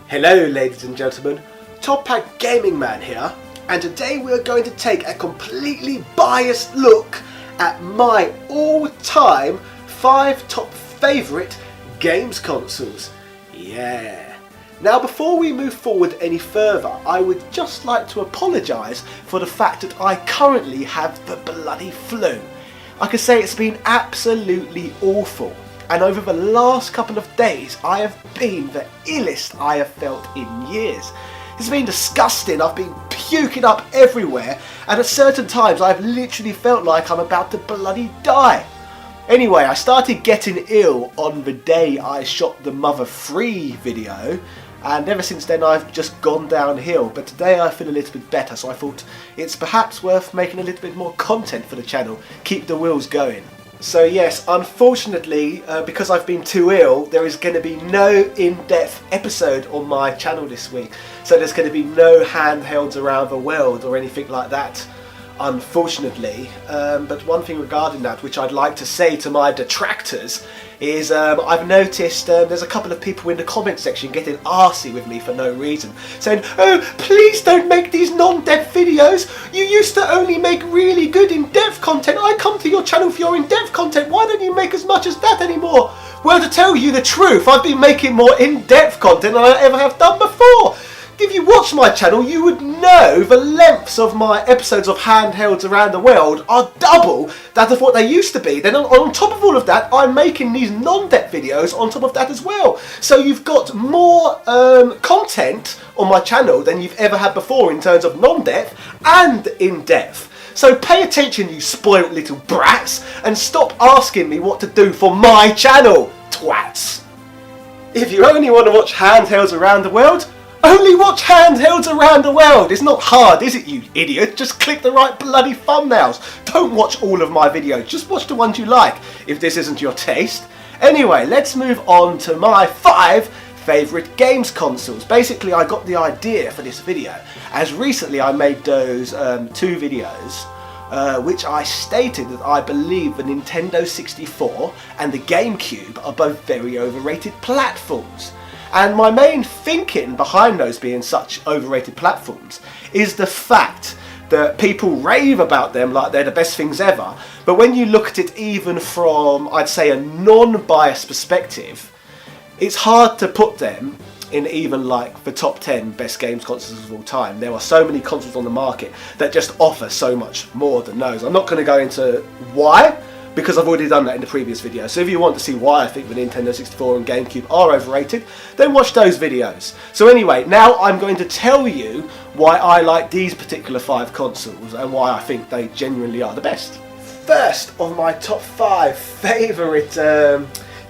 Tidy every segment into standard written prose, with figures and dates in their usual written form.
Hello ladies and gentlemen, Top Pack Gaming Man here, and today we're going to take a completely biased look at my all-time 5 top favourite games consoles. Yeah. Now before we move forward any further, I would just like to apologise for the fact that I currently have the bloody flu. I can say it's been absolutely awful. And over the last couple of days, I have been the illest I have felt in years. It's been disgusting. I've been puking up everywhere, and at certain times I've literally felt like I'm about to bloody die. Anyway, I started getting ill on the day I shot the Mother 3 video, and ever since then I've just gone downhill. But today I feel a little bit better, so I thought it's perhaps worth making a little bit more content for the channel, keep the wheels going. So yes, unfortunately, because I've been too ill, there is going to be no in-depth episode on my channel this week. So there's going to be no handhelds around the world or anything like that, unfortunately. But one thing regarding that, which I'd like to say to my detractors, is I've noticed there's a couple of people in the comment section getting arsey with me for no reason, saying, "Oh, please don't make these non-depth videos. You used to only make really good in-depth content. I come to your channel for your in-depth content. Why don't you make as much as that anymore?" Well, to tell you the truth, I've been making more in-depth content than I ever have done before. If you watch my channel, you would know the lengths of my episodes of handhelds around the world are double that of what they used to be. Then on top of all of that, I'm making these non-depth videos on top of that as well. So you've got more content on my channel than you've ever had before in terms of non-depth and in-depth. So pay attention, you spoiled little brats, and stop asking me what to do for my channel, twats. If you only want to watch handhelds around the world, only watch handhelds around the world. It's not hard, is it, you idiot? Just click the right bloody thumbnails. Don't watch all of my videos. Just watch the ones you like, if this isn't your taste. Anyway, let's move on to my 5 favourite games consoles. Basically, I got the idea for this video as recently I made those 2 videos which I stated that I believe the Nintendo 64 and the GameCube are both very overrated platforms. And my main thinking behind those being such overrated platforms is the fact that people rave about them like they're the best things ever, but when you look at it even from, I'd say, a non-biased perspective, it's hard to put them in even like the top 10 best games consoles of all time. There are so many consoles on the market that just offer so much more than those. I'm not going to go into why, because I've already done that in the previous video. So if you want to see why I think the Nintendo 64 and GameCube are overrated, then watch those videos. So anyway, now I'm going to tell you why I like these particular 5 consoles and why I think they genuinely are the best. First of my top 5 favourite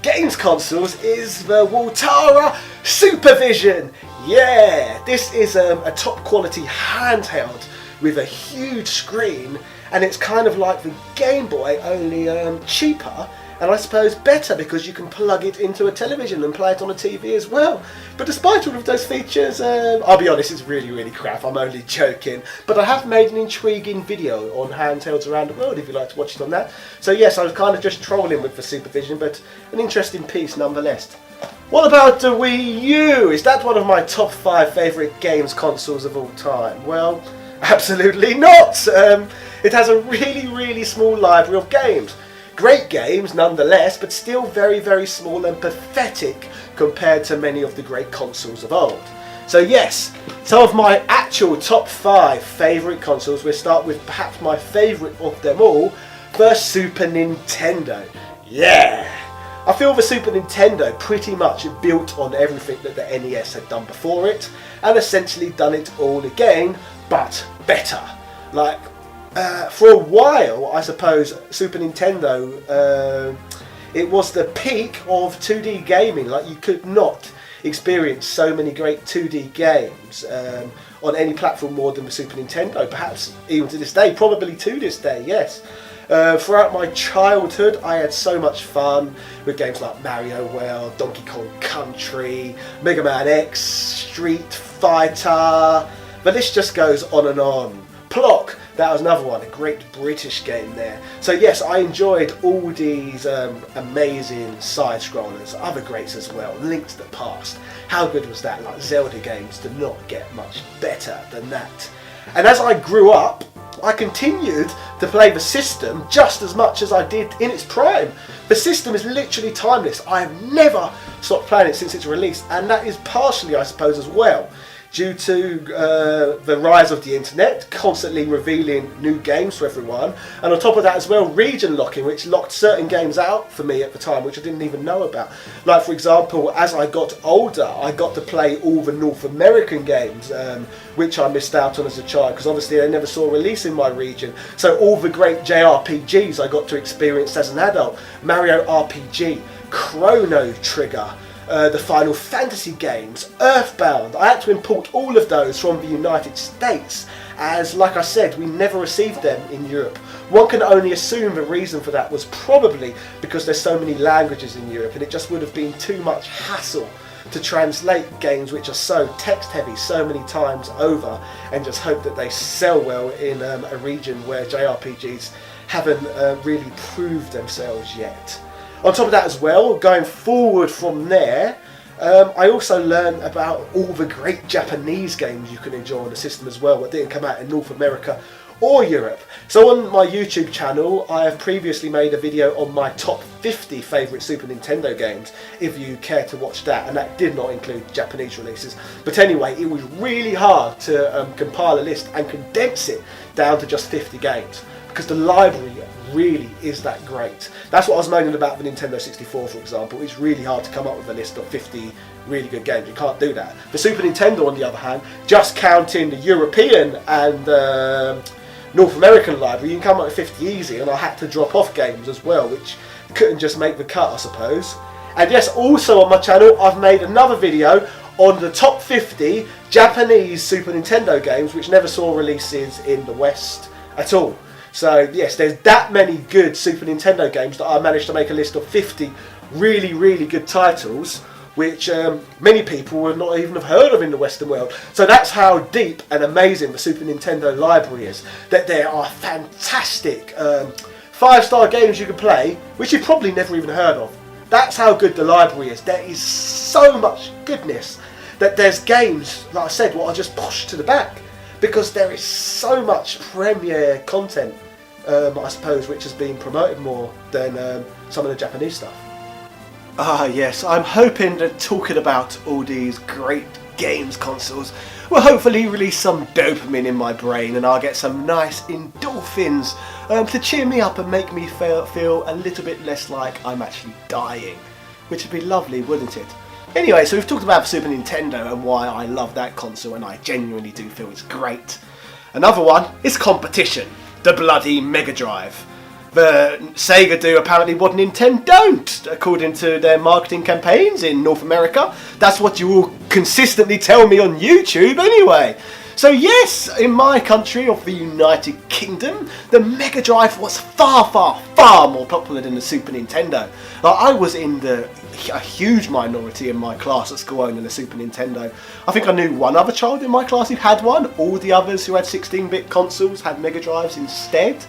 games consoles is the Waltara Supervision. Yeah, this is a top quality handheld with a huge screen, and it's kind of like the Game Boy, only cheaper, and I suppose better because you can plug it into a television and play it on a TV as well. But despite all of those features, I'll be honest, it's really crap. I'm only joking. But I have made an intriguing video on handhelds around the world if you'd like to watch it on that. So yes, I was kind of just trolling with the Supervision, but an interesting piece nonetheless. What about the Wii U? Is that one of my top 5 favourite games consoles of all time? Well, absolutely not. It has a really small library of games. Great games nonetheless, but still very small and pathetic compared to many of the great consoles of old. So yes, some of my actual top 5 favourite consoles. We'll start with perhaps my favourite of them all, the Super Nintendo. Yeah! I feel the Super Nintendo pretty much built on everything that the NES had done before it, and essentially done it all again, but better. Like, for a while, I suppose, Super Nintendo, it was the peak of 2D gaming. Like, you could not experience so many great 2D games on any platform more than the Super Nintendo, perhaps even to this day, probably to this day, yes. Throughout my childhood, I had so much fun with games like Mario World, Donkey Kong Country, Mega Man X, Street Fighter. The list just goes on and on. Plock, that was another one, a great British game there. So yes, I enjoyed all these amazing side-scrollers, other greats as well. Link to the Past, How good was that? Like, Zelda games do not get much better than that. And as I grew up, I continued to play the system just as much as I did in its prime. The system is literally timeless. I have never stopped playing it since its release, and that is partially, I suppose, as well due to the rise of the internet, constantly revealing new games for everyone, and on top of that as well, region locking, which locked certain games out for me at the time, which I didn't even know about. Like, for example, as I got older, I got to play all the North American games, which I missed out on as a child, because obviously they never saw a release in my region. So all the great JRPGs I got to experience as an adult: Mario RPG, Chrono Trigger, the Final Fantasy games, Earthbound. I had to import all of those from the United States, as, like I said, we never received them in Europe. One can only assume the reason for that was probably because there's so many languages in Europe, and it just would have been too much hassle to translate games which are so text heavy so many times over, and just hope that they sell well in a region where JRPGs haven't really proved themselves yet. On top of that as well, going forward from there, I also learned about all the great Japanese games you can enjoy on the system as well that didn't come out in North America or Europe. So on my YouTube channel, I have previously made a video on my top 50 favourite Super Nintendo games, if you care to watch that, and that did not include Japanese releases. But anyway, it was really hard to compile a list and condense it down to just 50 games, because the library really is that great. That's what I was moaning about the Nintendo 64, for example. It's really hard to come up with a list of 50 really good games. You can't do that. The Super Nintendo, on the other hand, just counting the European and North American library, you can come up with 50 easy, and I had to drop off games as well, which couldn't just make the cut, I suppose. And yes, also on my channel, I've made another video on the top 50 Japanese Super Nintendo games which never saw releases in the West at all. So yes, there's that many good Super Nintendo games that I managed to make a list of 50 really, really good titles, which many people would not even have heard of in the Western world. So that's how deep and amazing the Super Nintendo library is, that there are fantastic 5-star games you can play, which you've probably never even heard of. That's how good the library is. There is so much goodness that there's games, like I said, what are just pushed to the back, because there is so much premier content, I suppose, which has been promoted more than some of the Japanese stuff. Ah yes, I'm hoping that talking about all these great games consoles will hopefully release some dopamine in my brain, and I'll get some nice endorphins to cheer me up and make me feel a little bit less like I'm actually dying, which would be lovely, wouldn't it? Anyway, so we've talked about the Super Nintendo and why I love that console, and I genuinely do feel it's great. Another one is competition, the bloody Mega Drive. The Sega do apparently what Nintendo don't, according to their marketing campaigns in North America. That's what you all consistently tell me on YouTube anyway. So yes, in my country of the United Kingdom, the Mega Drive was far, far, far more popular than the Super Nintendo. I was in a huge minority in my class at school owning a Super Nintendo. I think I knew one other child in my class who had one. All the others who had 16-bit consoles had Mega Drives instead.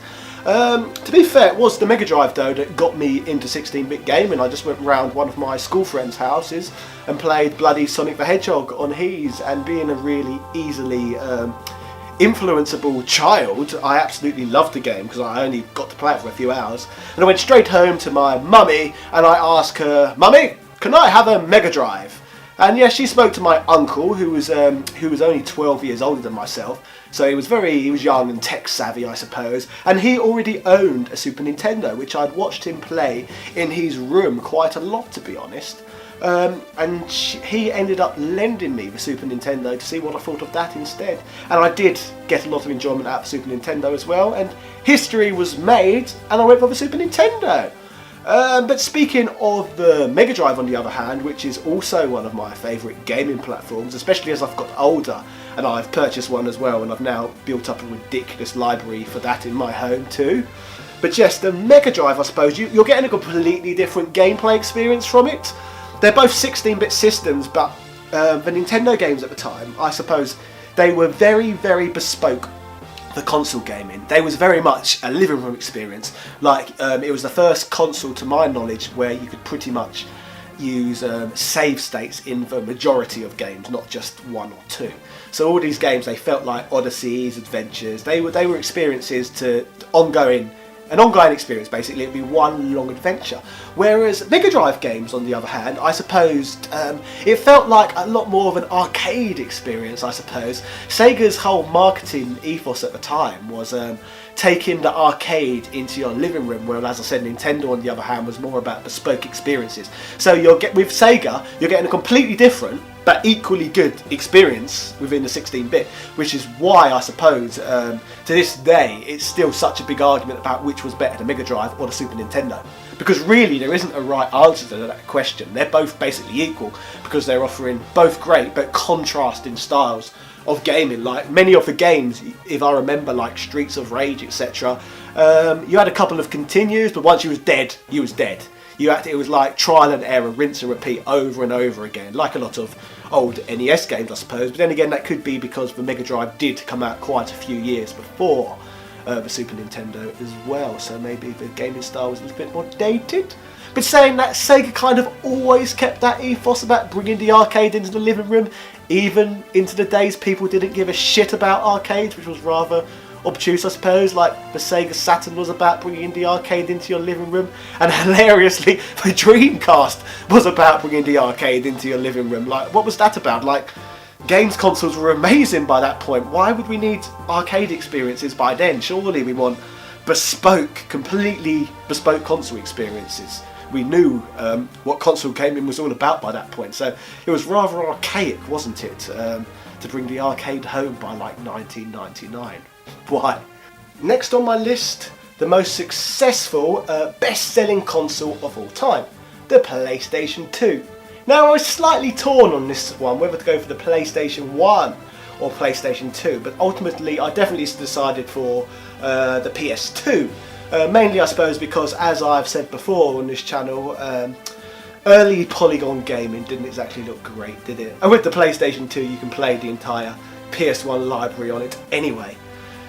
To be fair, it was the Mega Drive though that got me into 16-bit gaming. I just went round one of my school friends' houses and played bloody Sonic the Hedgehog on his, and being a really easily influenceable child, I absolutely loved the game because I only got to play it for a few hours. And I went straight home to my mummy and I asked her, "Mummy, can I have a Mega Drive?" And yes, she spoke to my uncle, who was only 12 years older than myself. So he was young and tech savvy, I suppose, and he already owned a Super Nintendo, which I'd watched him play in his room quite a lot, to be honest. And he ended up lending me the Super Nintendo to see what I thought of that instead. And I did get a lot of enjoyment out of the Super Nintendo as well, and history was made, and I went for the Super Nintendo. But speaking of the Mega Drive, on the other hand, which is also one of my favourite gaming platforms, especially as I've got older, and I've purchased one as well, and I've now built up a ridiculous library for that in my home too. But yes, the Mega Drive, I suppose, you're getting a completely different gameplay experience from it. They're both 16-bit systems, but the Nintendo games at the time, I suppose, they were very, very bespoke for console gaming. They was very much a living room experience. Like, it was the first console, to my knowledge, where you could pretty much use save states in the majority of games, not just one or two. So all these games, they felt like odysseys, adventures. They were experiences an ongoing experience. Basically, it'd be one long adventure. Whereas Mega Drive games, on the other hand, I suppose it felt like a lot more of an arcade experience. I suppose Sega's whole marketing ethos at the time was taking the arcade into your living room, whereas, as I said, Nintendo, on the other hand, was more about bespoke experiences. So with Sega, you're getting a completely different but equally good experience within the 16-bit, which is why I suppose to this day it's still such a big argument about which was better, the Mega Drive or the Super Nintendo. Because really there isn't a right answer to that question. They're both basically equal because they're offering both great but contrasting styles of gaming. Like many of the games, if I remember, like Streets of Rage, etc., you had a couple of continues, but once you was dead, you was dead. It was like trial and error, rinse and repeat over and over again, like a lot of old NES games, I suppose. But then again, that could be because the Mega Drive did come out quite a few years before the Super Nintendo as well, so maybe the gaming style was a little bit more dated. But saying that, Sega kind of always kept that ethos about bringing the arcade into the living room, even into the days people didn't give a shit about arcades, which was rather obtuse, I suppose. Like the Sega Saturn was about bringing the arcade into your living room, and hilariously the Dreamcast was about bringing the arcade into your living room. Like, what was that about? Like, games consoles were amazing by that point. Why would we need arcade experiences by then? Surely we want completely bespoke console experiences. We knew what console gaming was all about by that point, so it was rather archaic, wasn't it, to bring the arcade home by like 1999. Why? Next on my list, the most successful best-selling console of all time, the PlayStation 2. Now, I was slightly torn on this one, whether to go for the PlayStation 1 or PlayStation 2, but ultimately I definitely decided for the PS2. Mainly, I suppose, because, as I've said before on this channel, early polygon gaming didn't exactly look great, did it? And with the PlayStation 2, you can play the entire PS1 library on it anyway.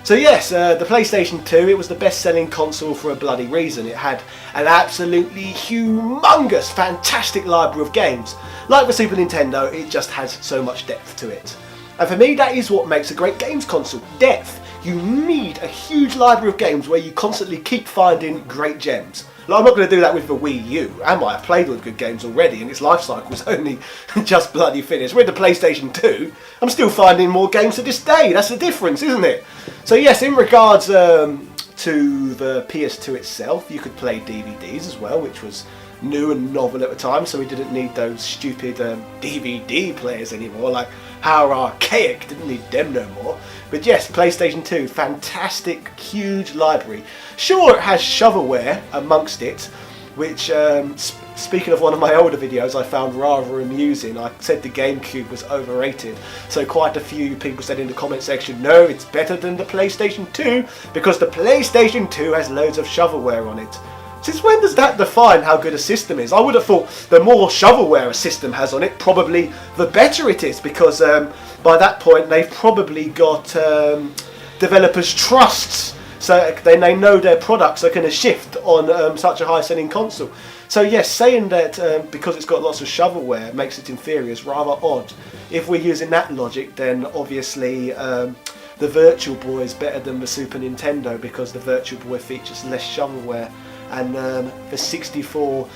So yes, the PlayStation 2, it was the best-selling console for a bloody reason. It had an absolutely humongous, fantastic library of games. Like the Super Nintendo, it just has so much depth to it. And for me, that is what makes a great games console, depth. You need a huge library of games where you constantly keep finding great gems. Like, I'm not going to do that with the Wii U, am I? I've played all the good games already and its life cycle is only just bloody finished. With the PlayStation 2, I'm still finding more games to this day. That's the difference, isn't it? So yes, in regards to the PS2 itself, you could play DVDs as well, which was new and novel at the time, so we didn't need those stupid DVD players anymore. Like, how archaic, didn't need them no more. But yes, PlayStation 2, fantastic, huge library. Sure, it has shovelware amongst it, which, speaking of one of my older videos, I found rather amusing. I said the GameCube was overrated, so quite a few people said in the comment section, no, it's better than the PlayStation 2, because the PlayStation 2 has loads of shovelware on it. Since when does that define how good a system is? I would have thought the more shovelware a system has on it, probably the better it is, because by that point they've probably got developers' trusts, so they know their products are going to shift on such a high-selling console. So yes, saying that because it's got lots of shovelware makes it inferior is rather odd. If we're using that logic, then obviously the Virtual Boy is better than the Super Nintendo, because the Virtual Boy features less shovelware. And the 64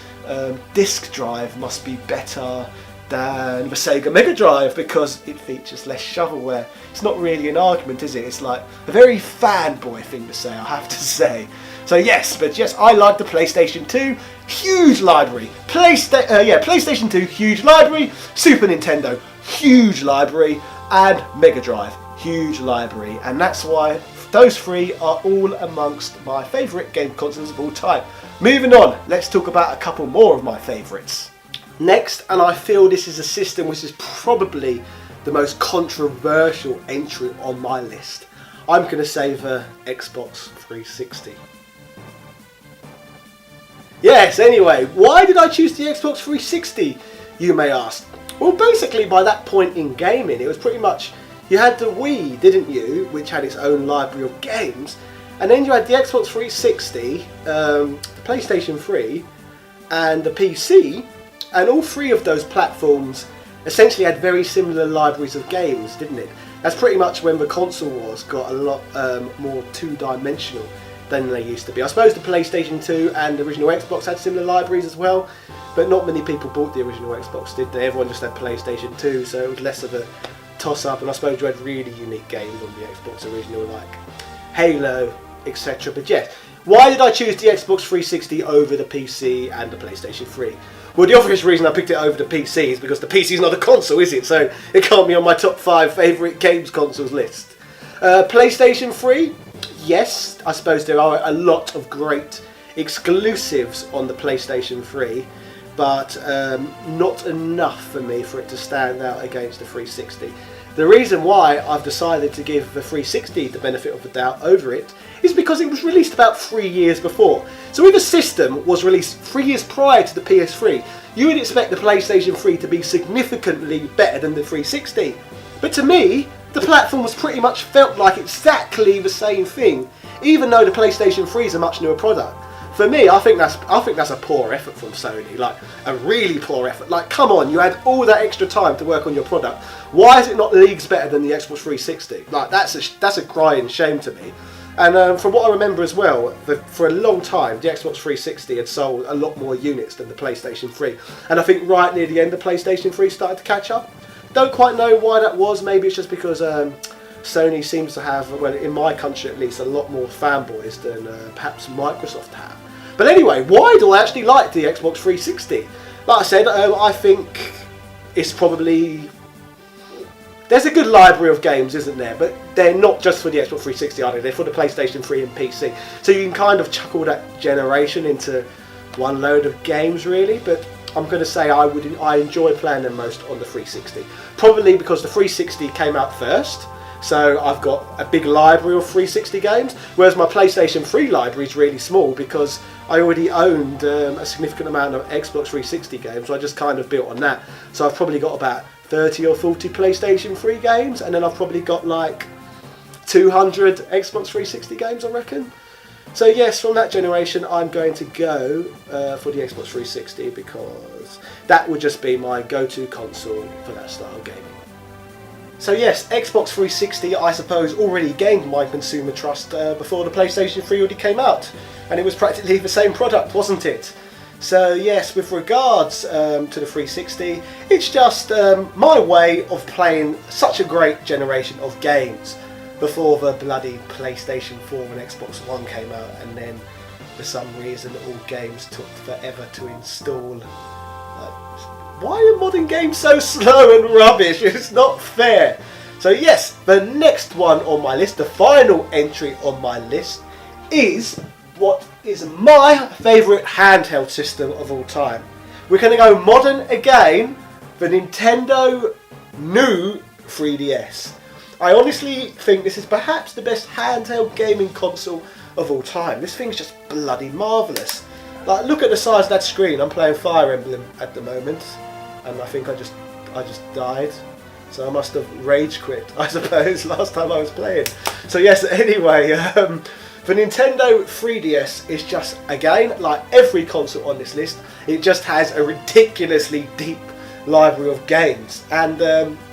disc drive must be better than the Sega Mega Drive because it features less shovelware. It's not really an argument, is it? It's like a very fanboy thing to say, I have to say. So yes, I like the PlayStation 2, huge library. PlayStation 2, huge library. Super Nintendo, huge library. And Mega Drive, huge library. And that's why those three are all amongst my favourite game consoles of all time. Moving on, let's talk about a couple more of my favourites. Next, and I feel this is a system which is probably the most controversial entry on my list, I'm going to say the Xbox 360. Yes, anyway, why did I choose the Xbox 360, you may ask? Well, basically by that point in gaming, it was pretty much, you had the Wii, didn't you, which had its own library of games, and then you had the Xbox 360, the PlayStation 3, and the PC, And all three of those platforms essentially had very similar libraries of games, didn't it? That's pretty much when the console wars got a lot more two-dimensional than they used to be. I suppose the PlayStation 2 and the original Xbox had similar libraries as well, but not many people bought the original Xbox, did they? Everyone just had PlayStation 2, so it was less of a toss-up, and I suppose you had really unique games on the Xbox original, like Halo, etc. But yes, why did I choose the Xbox 360 over the PC and the PlayStation 3? Well, the obvious reason I picked it over the PC is because the PC is not a console, is it? So it can't be on my top 5 favourite games consoles list. PlayStation 3, yes, I suppose there are a lot of great exclusives on the PlayStation 3, but not enough for me for it to stand out against the 360. The reason why I've decided to give the 360 the benefit of the doubt over it is because it was released about 3 years before. So if a system was released 3 years prior to the PS3, you would expect the PlayStation 3 to be significantly better than the 360. But to me, the platform was pretty much felt like exactly the same thing, even though the PlayStation 3 is a much newer product. For me, I think that's a poor effort from Sony, like a really poor effort. Like, come on, you had all that extra time to work on your product. Why is it not leagues better than the Xbox 360? Like, that's a crying shame to me. And from what I remember as well, for a long time, the Xbox 360 had sold a lot more units than the PlayStation 3. And I think right near the end, the PlayStation 3 started to catch up. Don't quite know why that was. Maybe it's just because Sony seems to have, well, in my country at least, a lot more fanboys than perhaps Microsoft have. But anyway, why do I actually like the Xbox 360? Like I said, I think it's probably... There's a good library of games, isn't there? But they're not just for the Xbox 360, are they? They're for the PlayStation 3 and PC. So you can kind of chuck all that generation into one load of games, really. But I'm going to say I enjoy playing them most on the 360. Probably because the 360 came out first. So I've got a big library of 360 games, whereas my PlayStation 3 library is really small because I already owned a significant amount of Xbox 360 games, so I just kind of built on that. So I've probably got about 30 or 40 PlayStation 3 games, and then I've probably got like 200 Xbox 360 games, I reckon. So yes, from that generation, I'm going to go for the Xbox 360 because that would just be my go-to console for that style of gaming. So yes, Xbox 360 I suppose already gained my consumer trust before the PlayStation 3 already came out, and it was practically the same product, wasn't it? So yes, with regards to the 360, it's just my way of playing such a great generation of games before the bloody PlayStation 4 and Xbox One came out, and then for some reason all games took forever to install. Why are modern games so slow and rubbish? It's not fair. So yes, the next one on my list, the final entry on my list, is what is my favourite handheld system of all time. We're going to go modern again, the Nintendo new 3DS. I honestly think this is perhaps the best handheld gaming console of all time. This thing's just bloody marvellous. Like, look at the size of that screen. I'm playing Fire Emblem at the moment, and I think I just died. So I must have rage quit, I suppose, last time I was playing. So yes, anyway, the Nintendo 3DS is just, again, like every console on this list, it just has a ridiculously deep library of games. And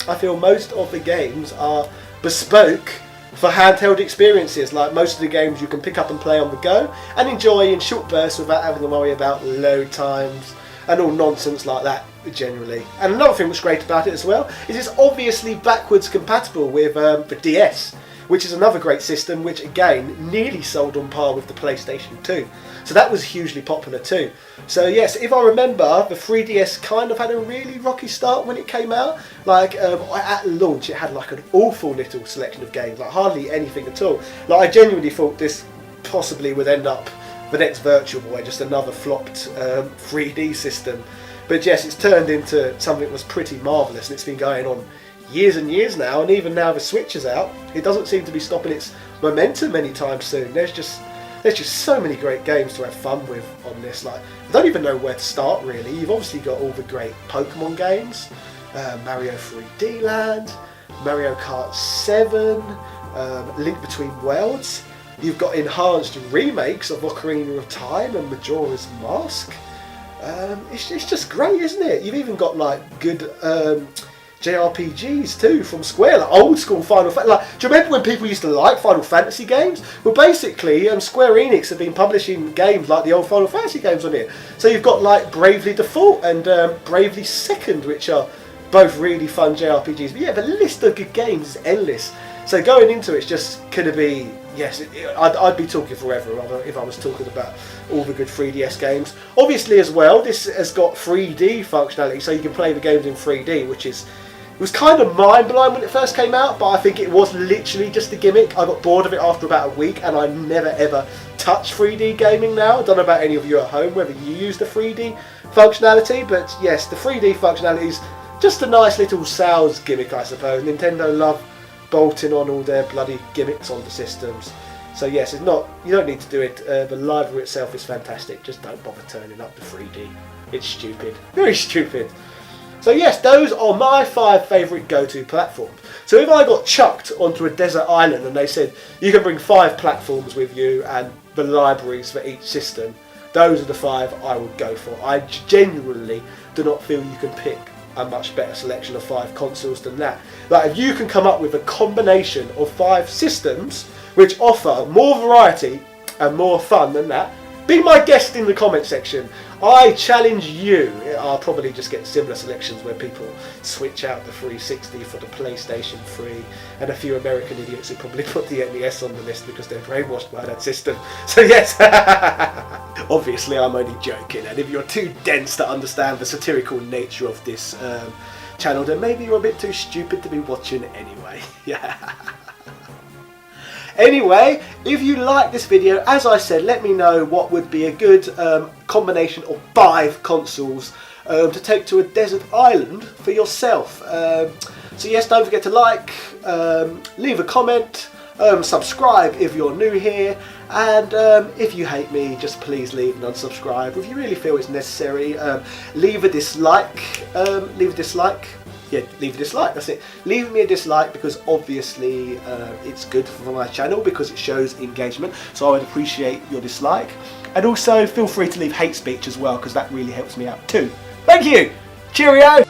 I feel most of the games are bespoke for handheld experiences. Like most of the games you can pick up and play on the go and enjoy in short bursts without having to worry about load times and all nonsense like that generally. And another thing that's great about it as well is it's obviously backwards compatible with the DS, which is another great system which again nearly sold on par with the PlayStation 2. So that was hugely popular too. So yes, if I remember, the 3DS kind of had a really rocky start when it came out. Like at launch it had like an awful little selection of games, like hardly anything at all. Like I genuinely thought this possibly would end up the next Virtual Boy, just another flopped 3D system. But yes, it's turned into something that was pretty marvellous, and it's been going on years and years now, and even now the Switch is out, it doesn't seem to be stopping its momentum anytime soon. There's just so many great games to have fun with on this. Like, I don't even know where to start really. You've obviously got all the great Pokemon games, Mario 3D Land, Mario Kart 7, Link Between Worlds. You've got enhanced remakes of Ocarina of Time and Majora's Mask. It's just great, isn't it? You've even got like good JRPGs too from Square, like old school Final Fantasy. Like, do you remember when people used to like Final Fantasy games? Well, basically, Square Enix have been publishing games like the old Final Fantasy games on here. So you've got like Bravely Default and Bravely Second, which are both really fun JRPGs. But yeah, the list of good games is endless. So going into it's just going to be, yes, I'd be talking forever if I was talking about all the good 3DS games. Obviously as well, this has got 3D functionality, so you can play the games in 3D, which is, it was kind of mind-blowing when it first came out, but I think it was literally just a gimmick. I got bored of it after about a week, and I never ever touch 3D gaming now. I don't know about any of you at home, whether you use the 3D functionality, but yes, the 3D functionality is just a nice little sales gimmick, I suppose. Nintendo love bolting on all their bloody gimmicks on the systems. So yes, it's not, you don't need to do it. The library itself is fantastic. Just don't bother turning up the 3D. It's stupid. Very stupid. So yes, those are my 5 favourite go-to platforms. So if I got chucked onto a desert island and they said, you can bring 5 platforms with you and the libraries for each system, those are the 5 I would go for. I genuinely do not feel you can pick a much better selection of 5 consoles than that. Like, if you can come up with a combination of 5 systems which offer more variety and more fun than that, be my guest in the comment section. I challenge you. I'll probably just get similar selections where people switch out the 360 for the PlayStation 3, and a few American idiots who probably put the NES on the list because they're brainwashed by that system. So yes, obviously I'm only joking, and if you're too dense to understand the satirical nature of this channel, then maybe you're a bit too stupid to be watching anyway. Yeah. Anyway, if you like this video, as I said, let me know what would be a good combination of 5 consoles to take to a desert island for yourself. So yes, don't forget to like, leave a comment, subscribe if you're new here, and if you hate me, just please leave and unsubscribe. If you really feel it's necessary, leave a dislike. Yeah, leave a dislike, that's it. Leave me a dislike, because obviously it's good for my channel because it shows engagement, so I would appreciate your dislike. And also feel free to leave hate speech as well, because that really helps me out too. Thank you! Cheerio!